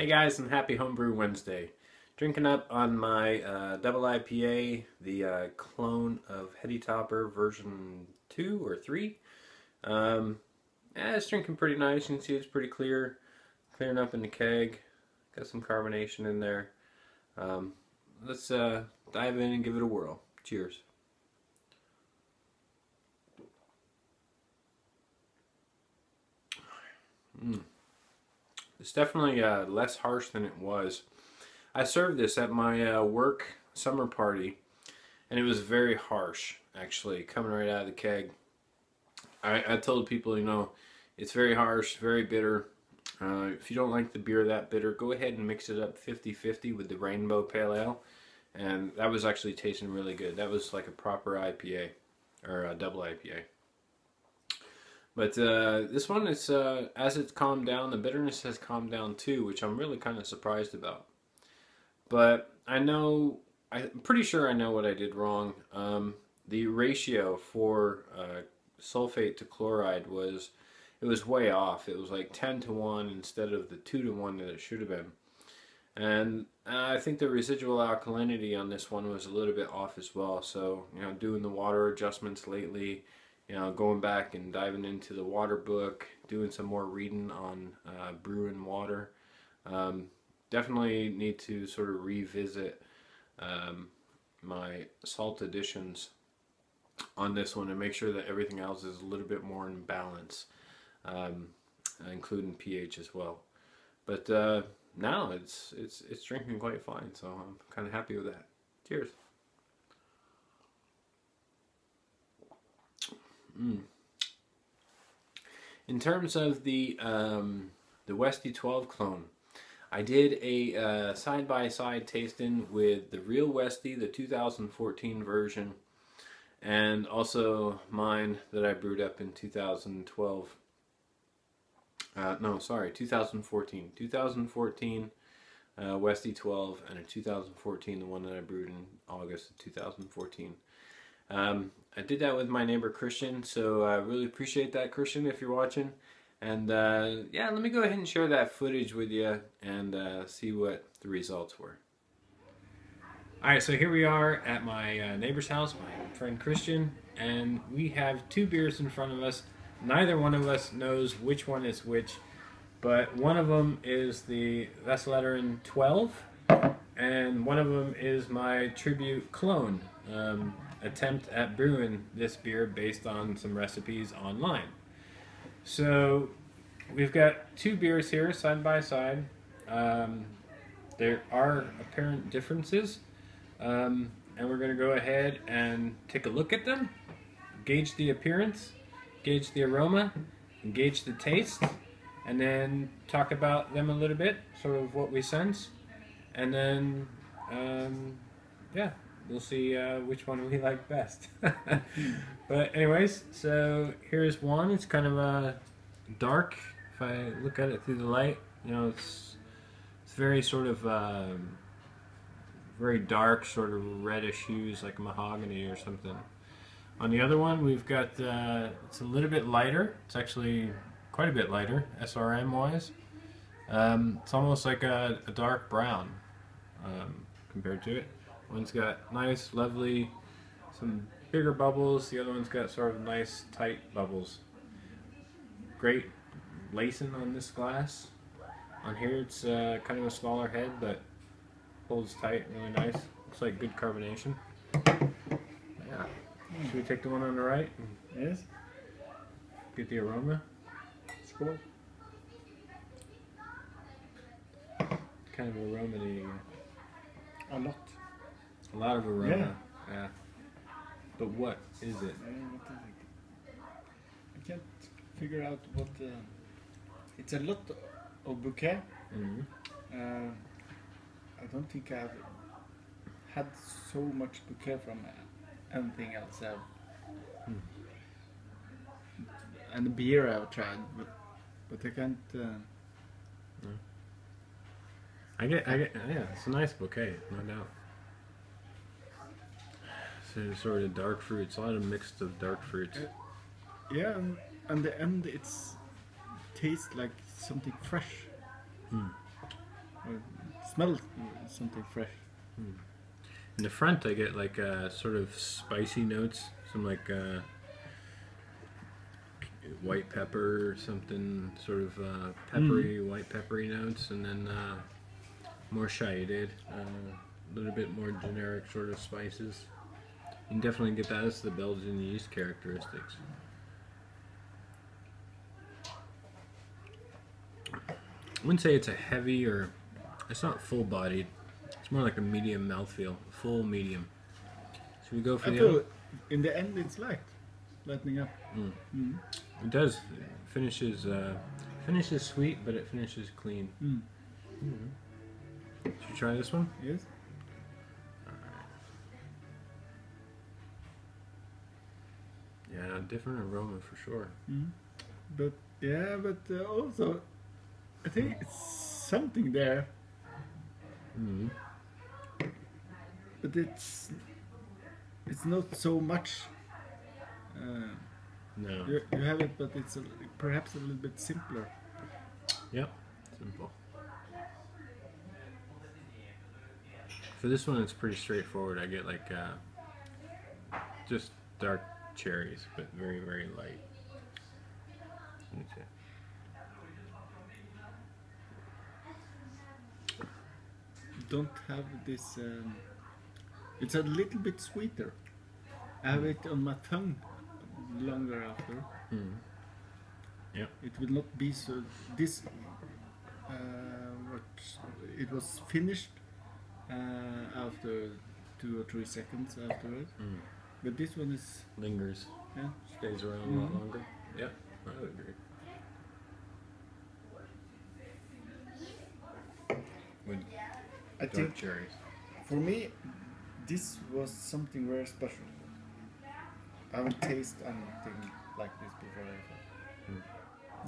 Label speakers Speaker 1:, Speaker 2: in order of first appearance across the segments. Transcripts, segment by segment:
Speaker 1: Hey guys, and happy Homebrew Wednesday. Drinking up on my double IPA, the clone of Heady version 2 or 3. It's drinking pretty nice. You can see it's pretty clear, clearing up in the keg. Got some carbonation in there. Let's dive in and give it a whirl. Cheers. It's definitely less harsh than it was. I served this at my work summer party, and it was very harsh, actually, coming right out of the keg. I told people, you know, it's very harsh, very bitter. If you don't like the beer that bitter, go ahead and mix it up 50-50 with the Rainbow Pale Ale. And that was actually tasting really good. That was like a proper IPA, or a double IPA. But this one, is as it's calmed down, the bitterness has calmed down too, which I'm really kind of surprised about. But I'm pretty sure I know what I did wrong. The ratio for sulfate to chloride was way off. It was like 10-to-1 instead of the 2-to-1 that it should have been. And I think the residual alkalinity on this one was a little bit off as well. So, you know, doing the water adjustments lately, you know, going back and diving into the water book, doing some more reading on brewing water. Definitely need to sort of revisit my salt additions on this one and make sure that everything else is a little bit more in balance, including pH as well. But now it's drinking quite fine, so I'm kind of happy with that. Cheers. In terms of the Westvleteren clone, I did a side-by-side tasting with the real Westie, the 2014 version, and also mine that I brewed up in 2012. No, sorry, 2014. 2014 Westie 12, and a 2014, the one that I brewed in August of 2014. I did that with my neighbor Christian, so I really appreciate that, Christian, if you're watching. And yeah, let me go ahead and share that footage with you and see what the results were. Alright, so here we are at my neighbor's house, my friend Christian, and we have two beers in front of us. Neither one of us knows which one is which, but one of them is the Westvleteren 12, and one of them is my tribute clone. Attempt at brewing this beer based on some recipes online. So we've got two beers here side by side. There are apparent differences, and we're going to go ahead and take a look at them, gauge the appearance, gauge the aroma, and gauge the taste, and then talk about them a little bit, sort of what we sense, and then yeah, we'll see which one we like best. But anyways, so here's one. It's kind of dark. If I look at it through the light, you know, it's very sort of very dark, sort of reddish hues, like mahogany or something. On the other one, we've got it's a little bit lighter. It's actually quite a bit lighter, SRM wise. It's almost like a dark brown compared to it. One's got nice, lovely, some bigger bubbles. The other one's got sort of nice, tight bubbles. Great lacing on this glass. On here, it's kind of a smaller head, but holds tight, really nice. Looks like good carbonation. Yeah. Should we take the one on the right?
Speaker 2: Yes.
Speaker 1: Get the aroma.
Speaker 2: Skål.
Speaker 1: Kind of aroma do you get?
Speaker 2: A lot.
Speaker 1: A lot of aroma.
Speaker 2: Yeah.
Speaker 1: Yeah. But what is it?
Speaker 2: What is it? I can't figure out what. It's a lot of bouquet.
Speaker 1: Mm-hmm.
Speaker 2: I don't think I've had so much bouquet from anything else. And the beer I've tried, but I can't.
Speaker 1: I get, yeah, it's a nice bouquet, no doubt. So sort of dark fruits, a lot of mixed of dark fruits.
Speaker 2: Yeah, and the end tastes like something fresh. Or smells something fresh.
Speaker 1: In the front, I get like sort of spicy notes, some like white pepper or something, sort of peppery, white peppery notes, and then more shaded, a little bit more generic sort of spices. You can definitely get that as the Belgian yeast characteristics. I wouldn't say it's a heavy or it's not full-bodied. It's more like a medium mouthfeel, full medium. Should we go for
Speaker 2: I
Speaker 1: the
Speaker 2: feel
Speaker 1: other?
Speaker 2: in the end it's light, lightening up.
Speaker 1: It does. It finishes sweet, but it finishes clean. Should you try this one?
Speaker 2: Yes.
Speaker 1: Yeah, different aroma for sure.
Speaker 2: But yeah, but also I think it's something there. But it's not so much.
Speaker 1: No.
Speaker 2: You have it, but it's perhaps a little bit simpler.
Speaker 1: Yep. Simple. For this one, it's pretty straightforward. I get like just dark cherries, but very, very light. Let me see.
Speaker 2: Don't have this. It's a little bit sweeter. I have it on my tongue longer after.
Speaker 1: Yep.
Speaker 2: It will not be so. This. What? It was finished after 2 or 3 seconds afterwards. But this one is.
Speaker 1: Lingers.
Speaker 2: Yeah.
Speaker 1: Stays around a lot longer. Yep. I would agree. With
Speaker 2: I
Speaker 1: dark
Speaker 2: think
Speaker 1: cherries.
Speaker 2: for me, this was something very special. I haven't tasted anything like this before.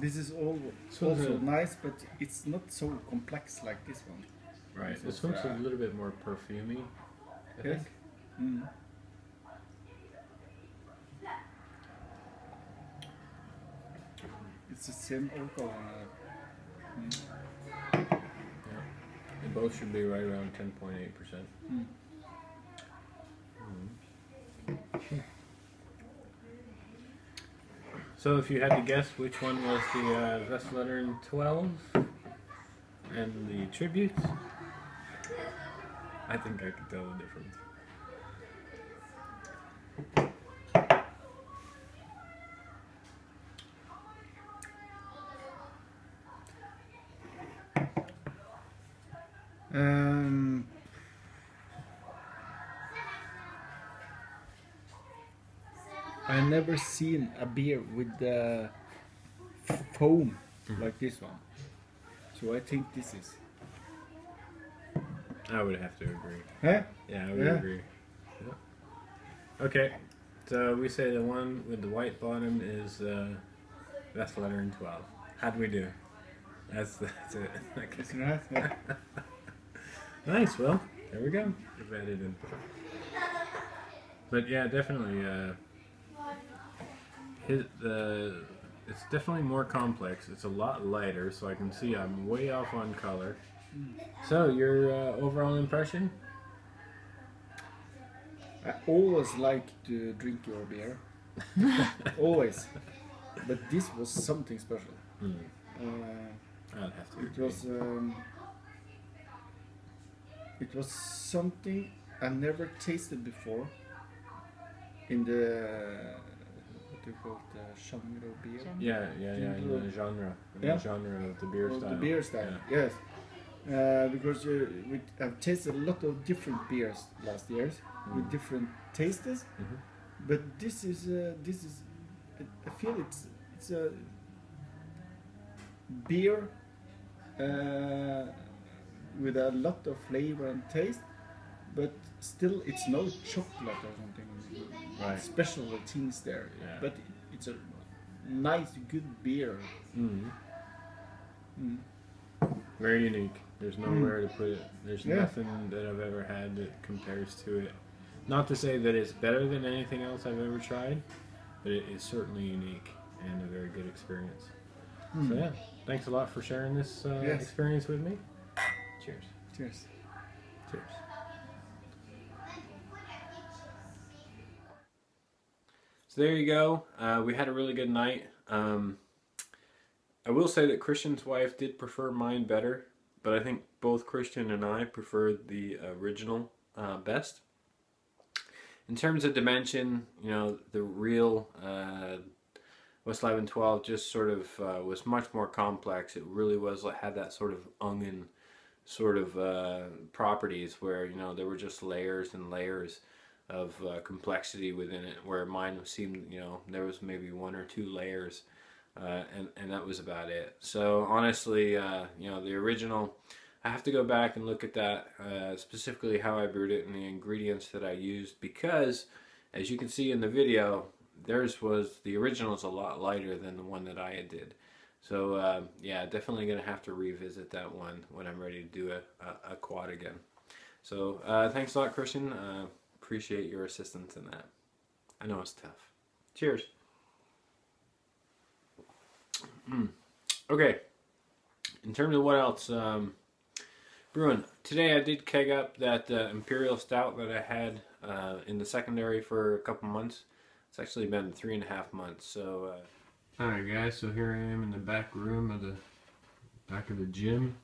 Speaker 2: This is also nice, but it's not so complex like this one.
Speaker 1: Right.
Speaker 2: So
Speaker 1: This one's a little bit more perfumey, I think.
Speaker 2: It's the same alcohol.
Speaker 1: They both should be right around 10.8%. So if you had to guess which one was the Westvleteren 12 and the tributes, I think I could tell the difference.
Speaker 2: I never seen a beer with foam like this one, so I think this is.
Speaker 1: I would have to agree.
Speaker 2: Huh?
Speaker 1: Yeah, I would agree. Yeah. Okay, so we say the one with the white bottom is Westvleteren 12. How'd we do? That's it.
Speaker 2: It's right. Yeah.
Speaker 1: Nice. Well, there we go. We've added in. But yeah, definitely. It's definitely more complex. It's a lot lighter, so I can see I'm way off on color. So your overall impression?
Speaker 2: I always like to drink your beer, always. But this was something special.
Speaker 1: I'd have to
Speaker 2: It
Speaker 1: agree.
Speaker 2: it was something I never tasted before. In the what do you call it, the genre beer?
Speaker 1: Yeah. In the genre.
Speaker 2: Yeah.
Speaker 1: The genre of the beer
Speaker 2: Of
Speaker 1: style.
Speaker 2: the beer style,
Speaker 1: Yeah.
Speaker 2: yes. Because I've tasted a lot of different beers last years with different tastes, but this is I feel it's a beer with a lot of flavor and taste, but still it's no chocolate or something
Speaker 1: Right.
Speaker 2: special things there.
Speaker 1: Yeah.
Speaker 2: But it's a nice, good beer.
Speaker 1: Very unique. There's nowhere to put it. There's
Speaker 2: Yeah.
Speaker 1: nothing that I've ever had that compares to it. Not to say that it's better than anything else I've ever tried, but it is certainly unique and a very good experience. So yeah, thanks a lot for sharing this
Speaker 2: Yes.
Speaker 1: experience with me. Cheers.
Speaker 2: Cheers.
Speaker 1: Cheers. So there you go. We had a really good night. I will say that Christian's wife did prefer mine better, but I think both Christian and I preferred the original best. In terms of dimension, you know, the real Westvleteren 12 just sort of was much more complex. It really was had that sort of onion sort of properties where, you know, there were just layers and layers of complexity within it, where mine seemed, you know, there was maybe 1 or 2 layers, and that was about it. So honestly, you know, the original, I have to go back and look at that, specifically how I brewed it and the ingredients that I used, because as you can see in the video, the original is a lot lighter than the one that I did. So yeah, definitely gonna have to revisit that one when I'm ready to do a quad again. So thanks a lot, Christian. Appreciate your assistance in that. I know it's tough. Cheers. Okay. In terms of what else brewing, today I did keg up that Imperial Stout that I had in the secondary for a couple months. It's actually been 3.5 months. So, all right, guys. So here I am in the back room of the gym.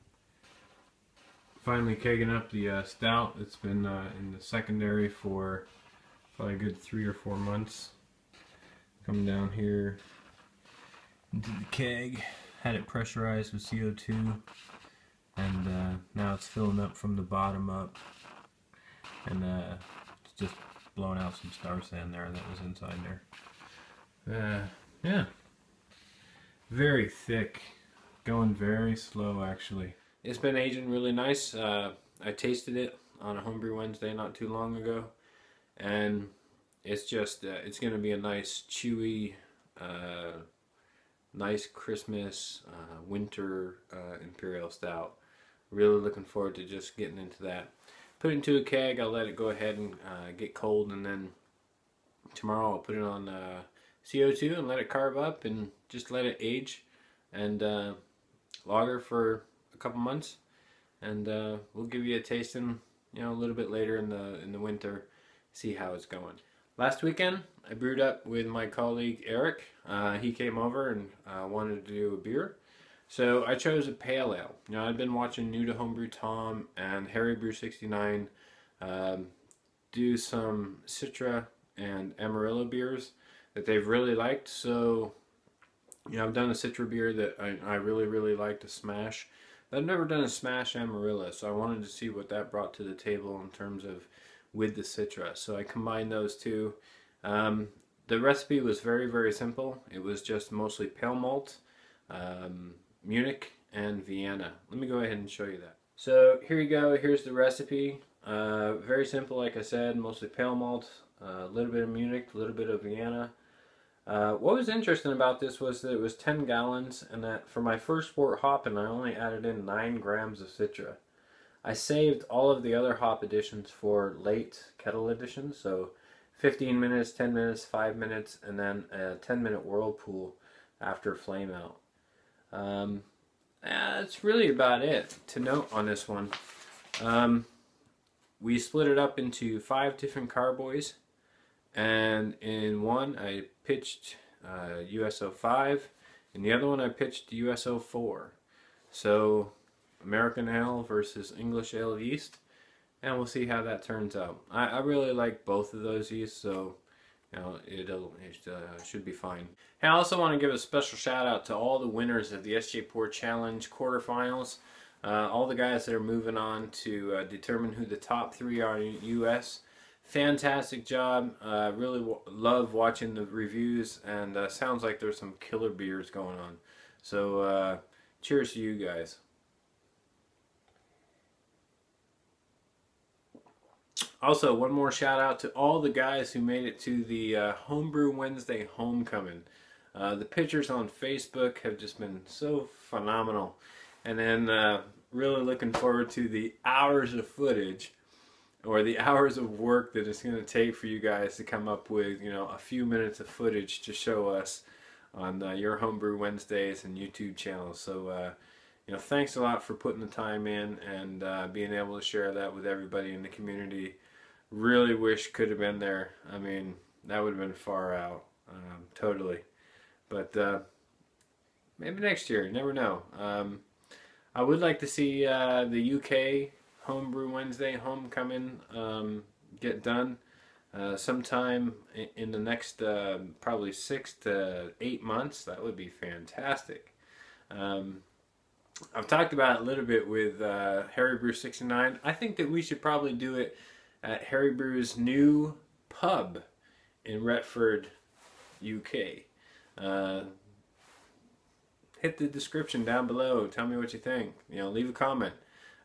Speaker 1: Finally kegging up the stout. It's been in the secondary for probably a good 3 or 4 months. Coming down here into the keg. Had it pressurized with CO2, and now it's filling up from the bottom up, and it's just blowing out some star sand there that was inside there. Yeah, very thick, going very slow actually. It's been aging really nice. I tasted it on a Homebrew Wednesday not too long ago, and it's just it's going to be a nice chewy, nice Christmas winter Imperial Stout. Really looking forward to just getting into that. Put it into a keg. I'll let it go ahead and get cold, and then tomorrow I'll put it on CO2 and let it carb up and just let it age and lager for a couple months, and we'll give you a tasting, you know, a little bit later in the winter, see how it's going. Last weekend I brewed up with my colleague Eric. He came over and wanted to do a beer, so I chose a pale ale. You know, I've been watching New to Homebrew Tom and Harry Brew 69 do some Citra and Amarillo beers that they've really liked. So, you know, I've done a Citra beer that I really like to smash. I've never done a smash Amarillo, so I wanted to see what that brought to the table in terms of with the Citra. So I combined those two. The recipe was very simple. It was just mostly pale malt, Munich, and Vienna. Let me go ahead and show you that. So here you go. Here's the recipe. Very simple, like I said, mostly pale malt, a little bit of Munich, a little bit of Vienna. What was interesting about this was that it was 10 gallons, and that for my first wort hopping, I only added in 9 grams of Citra. I saved all of the other hop additions for late kettle additions, so 15 minutes, 10 minutes, 5 minutes, and then a 10-minute whirlpool after flame out. That's really about it to note on this one. We split it up into 5 different carboys, and in one I pitched USO 5, and the other one I pitched USO 4. So American ale versus English ale yeast, and we'll see how that turns out. I really like both of those yeasts, so you know, it should be fine. Hey, I also want to give a special shout out to all the winners of the SJ Pour Challenge quarterfinals. All the guys that are moving on to determine who the top 3 are in US. Fantastic job. Really love watching the reviews, and sounds like there's some killer beers going on. So cheers to you guys. Also, one more shout out to all the guys who made it to the Homebrew Wednesday homecoming. The pictures on Facebook have just been so phenomenal. And then really looking forward to the hours of footage, or the hours of work that it's going to take for you guys to come up with, you know, a few minutes of footage to show us on your Homebrew Wednesdays and YouTube channels. So you know, thanks a lot for putting the time in and being able to share that with everybody in the community. Really wish could have been there. I mean, that would have been far out, totally. But maybe next year, you never know. I would like to see the UK Homebrew Wednesday homecoming get done sometime in the next probably 6 to 8 months. That would be fantastic. I've talked about it a little bit with Harry Brew 69. I think that we should probably do it at Harry Brew's new pub in Retford, UK. Hit the description down below. Tell me what you think. You know, leave a comment.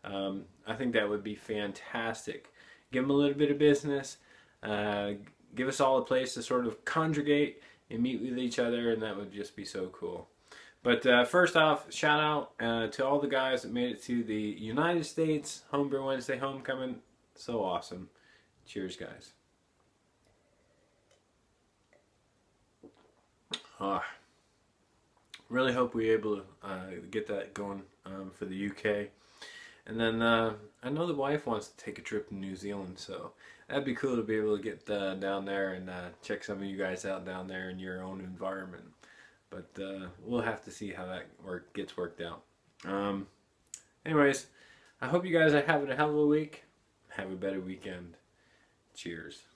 Speaker 1: I think that would be fantastic. Give them a little bit of business. Give us all a place to sort of congregate and meet with each other, and that would just be so cool. But first off, shout out to all the guys that made it to the United States Homebrew Wednesday homecoming. So awesome. Cheers, guys. Really hope we're able to get that going for the UK. And then I know the wife wants to take a trip to New Zealand, so that'd be cool to be able to get down there and check some of you guys out down there in your own environment. But we'll have to see how that gets worked out. Anyways, I hope you guys are having a hell of a week. Have a better weekend. Cheers.